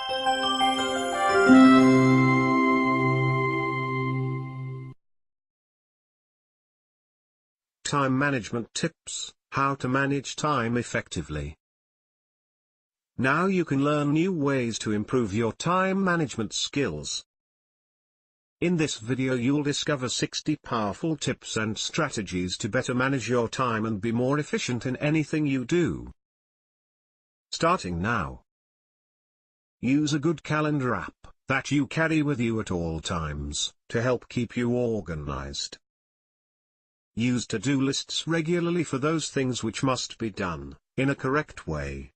Time management tips: how to manage time effectively. Now you can learn new ways to improve your time management skills. In this video you'll discover 60 powerful tips and strategies to better manage your time and be more efficient in anything you do. Starting now. Use a good calendar app that you carry with you at all times to help keep you organized. Use to-do lists regularly for those things which must be done in a correct way.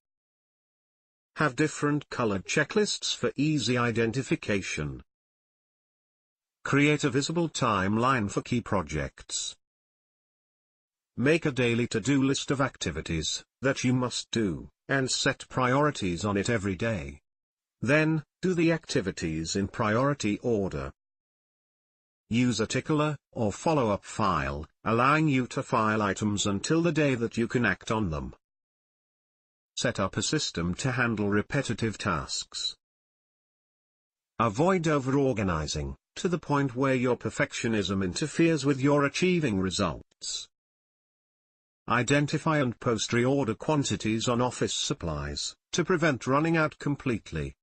Have different colored checklists for easy identification. Create a visible timeline for key projects. Make a daily to-do list of activities that you must do, and set priorities on it every day. Then, do the activities in priority order. Use a tickler, or follow-up file, allowing you to file items until the day that you can act on them. Set up a system to handle repetitive tasks. Avoid over-organizing, to the point where your perfectionism interferes with your achieving results. Identify and post reorder quantities on office supplies, to prevent running out completely.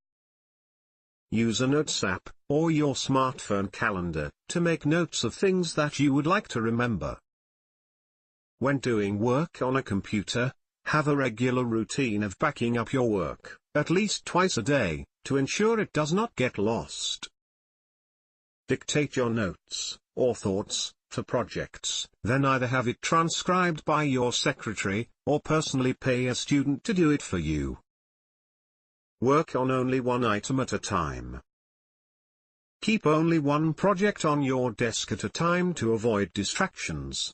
Use a Notes app, or your smartphone calendar, to make notes of things that you would like to remember. When doing work on a computer, have a regular routine of backing up your work, at least twice a day, to ensure it does not get lost. Dictate your notes, or thoughts, for projects, then either have it transcribed by your secretary, or personally pay a student to do it for you. Work on only one item at a time. Keep only one project on your desk at a time to avoid distractions.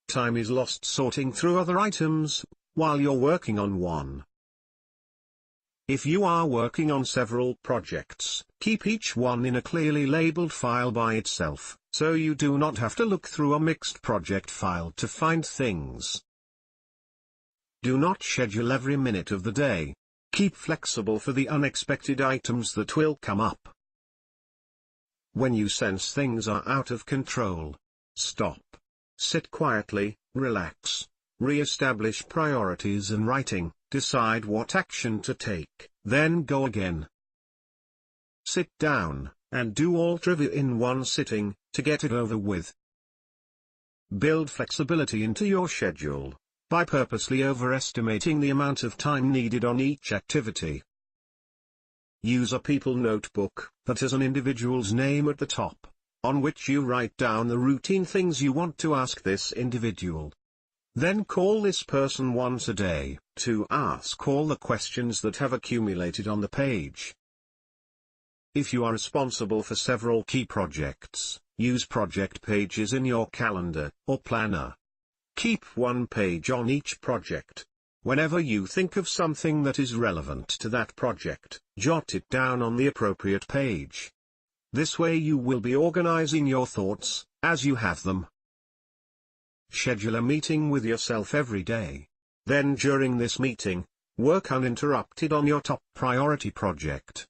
Time is lost sorting through other items, while you're working on one. If you are working on several projects, keep each one in a clearly labeled file by itself, so you do not have to look through a mixed project file to find things. Do not schedule every minute of the day. Keep flexible for the unexpected items that will come up. When you sense things are out of control, stop. Sit quietly, relax, re-establish priorities in writing, decide what action to take, then go again. Sit down, and do all trivia in one sitting, to get it over with. Build flexibility into your schedule, by purposely overestimating the amount of time needed on each activity. Use a people notebook, that has an individual's name at the top, on which you write down the routine things you want to ask this individual. Then call this person once a day, to ask all the questions that have accumulated on the page. If you are responsible for several key projects, use project pages in your calendar, or planner. Keep one page on each project. Whenever you think of something that is relevant to that project, jot it down on the appropriate page. This way you will be organizing your thoughts, as you have them. Schedule a meeting with yourself every day. Then during this meeting, work uninterrupted on your top priority project.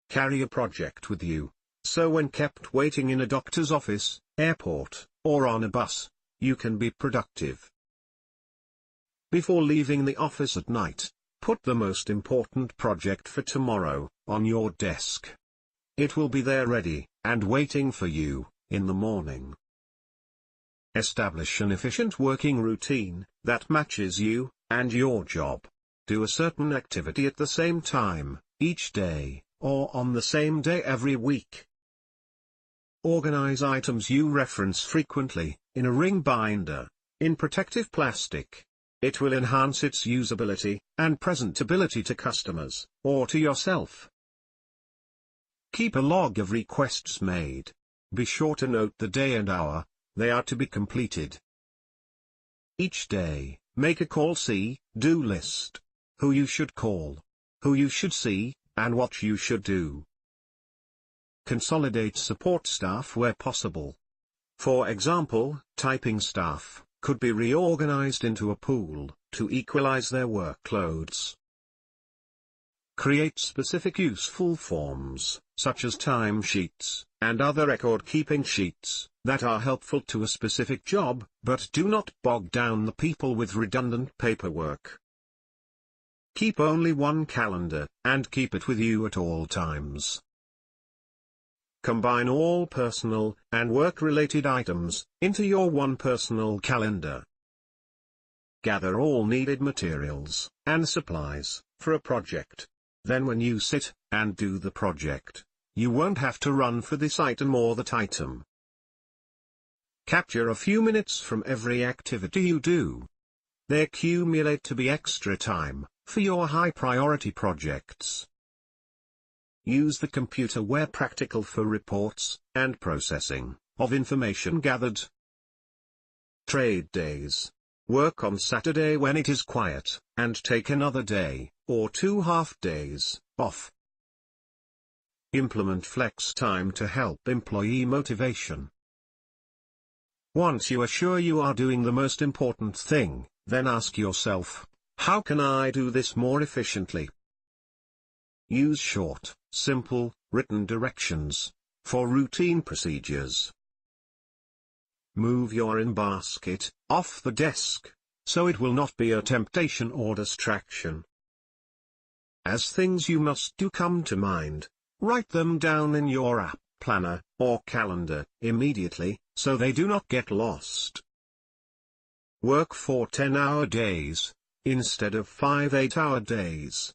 Carry a project with you, so when kept waiting in a doctor's office, airport, or on a bus, you can be productive. Before leaving the office at night, put the most important project for tomorrow on your desk. It will be there ready, and waiting for you, in the morning. Establish an efficient working routine that matches you and your job. Do a certain activity at the same time, each day, or on the same day every week. Organize items you reference frequently, in a ring binder, in protective plastic. It will enhance its usability and presentability to customers, or to yourself. Keep a log of requests made. Be sure to note the day and hour they are to be completed. Each day, make a call-see-do list. Who you should call, who you should see, and what you should do. Consolidate support staff where possible. For example, typing staff could be reorganized into a pool to equalize their workloads. Create specific useful forms, such as timesheets, and other record-keeping sheets, that are helpful to a specific job, but do not bog down the people with redundant paperwork. Keep only one calendar, and keep it with you at all times. Combine all personal and work-related items into your one personal calendar. Gather all needed materials and supplies for a project. Then when you sit and do the project, you won't have to run for this item or that item. Capture a few minutes from every activity you do. They accumulate to be extra time for your high-priority projects. Use the computer where practical for reports and processing of information gathered. Trade days. Work on Saturday when it is quiet, and take another day, or 2 half-days, off. Implement flex time to help employee motivation. Once you are sure you are doing the most important thing, then ask yourself, how can I do this more efficiently? Use short, simple, written directions for routine procedures. Move your in-basket off the desk, so it will not be a temptation or distraction. As things you must do come to mind, write them down in your app, planner, or calendar immediately, so they do not get lost. Work 4 10-hour days, instead of 5 8-hour days.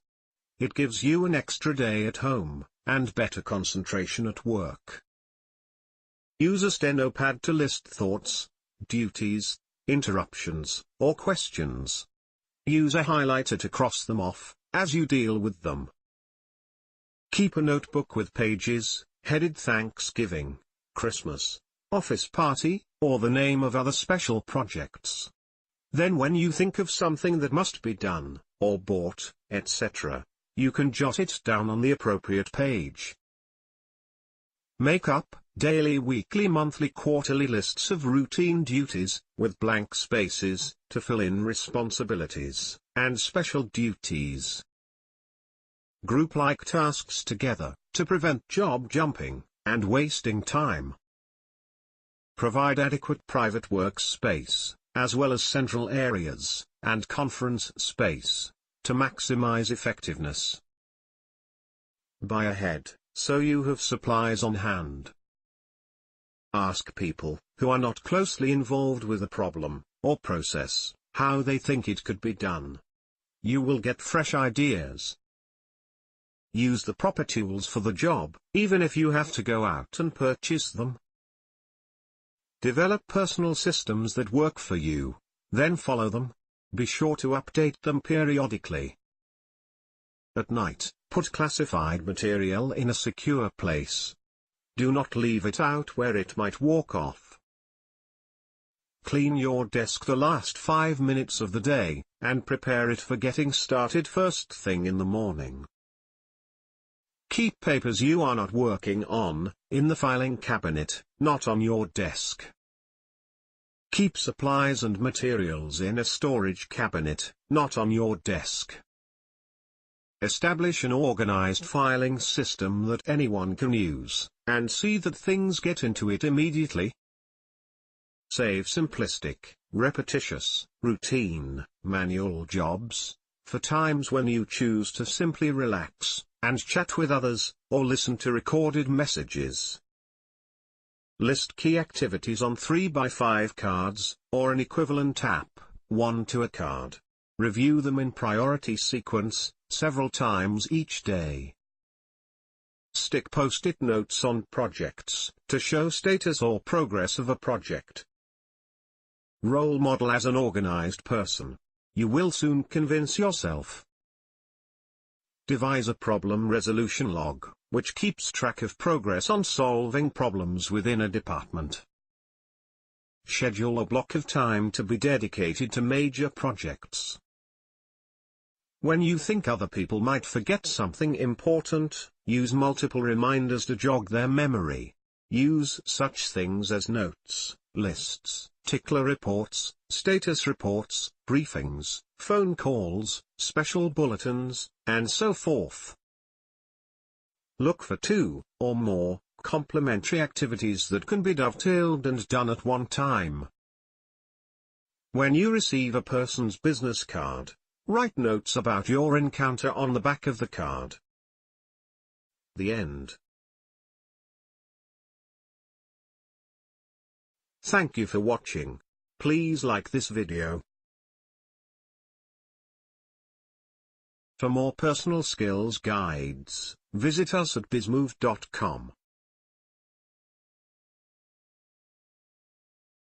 It gives you an extra day at home, and better concentration at work. Use a steno pad to list thoughts, duties, interruptions, or questions. Use a highlighter to cross them off as you deal with them. Keep a notebook with pages headed Thanksgiving, Christmas, office party, or the name of other special projects. Then when you think of something that must be done, or bought, etc., you can jot it down on the appropriate page. Make up daily, weekly, monthly, quarterly lists of routine duties, with blank spaces, to fill in responsibilities and special duties. Group-like tasks together, to prevent job jumping and wasting time. Provide adequate private workspace, as well as central areas and conference space, to maximize effectiveness. Buy ahead, so you have supplies on hand. Ask people who are not closely involved with a problem or process how they think it could be done. You will get fresh ideas. Use the proper tools for the job, even if you have to go out and purchase them. Develop personal systems that work for you, then follow them. Be sure to update them periodically. At night, put classified material in a secure place. Do not leave it out where it might walk off. Clean your desk the last 5 minutes of the day, and prepare it for getting started first thing in the morning. Keep papers you are not working on in the filing cabinet, not on your desk. Keep supplies and materials in a storage cabinet, not on your desk. Establish an organized filing system that anyone can use, and see that things get into it immediately. Save simplistic, repetitious, routine, manual jobs for times when you choose to simply relax and chat with others, or listen to recorded messages. List key activities on 3x5 cards, or an equivalent app, one to a card. Review them in priority sequence, several times each day. Stick post-it notes on projects, to show status or progress of a project. Role model as an organized person. You will soon convince yourself. Devise a problem resolution log, which keeps track of progress on solving problems within a department. Schedule a block of time to be dedicated to major projects. When you think other people might forget something important, use multiple reminders to jog their memory. Use such things as notes, lists, tickler reports, status reports, briefings, phone calls, special bulletins, and so forth. Look for 2 or more complementary activities that can be dovetailed and done at one time. When you receive a person's business card, write notes about your encounter on the back of the card. The end. Thank you for watching. Please like this video. For more personal skills guides, visit us at bizmove.com.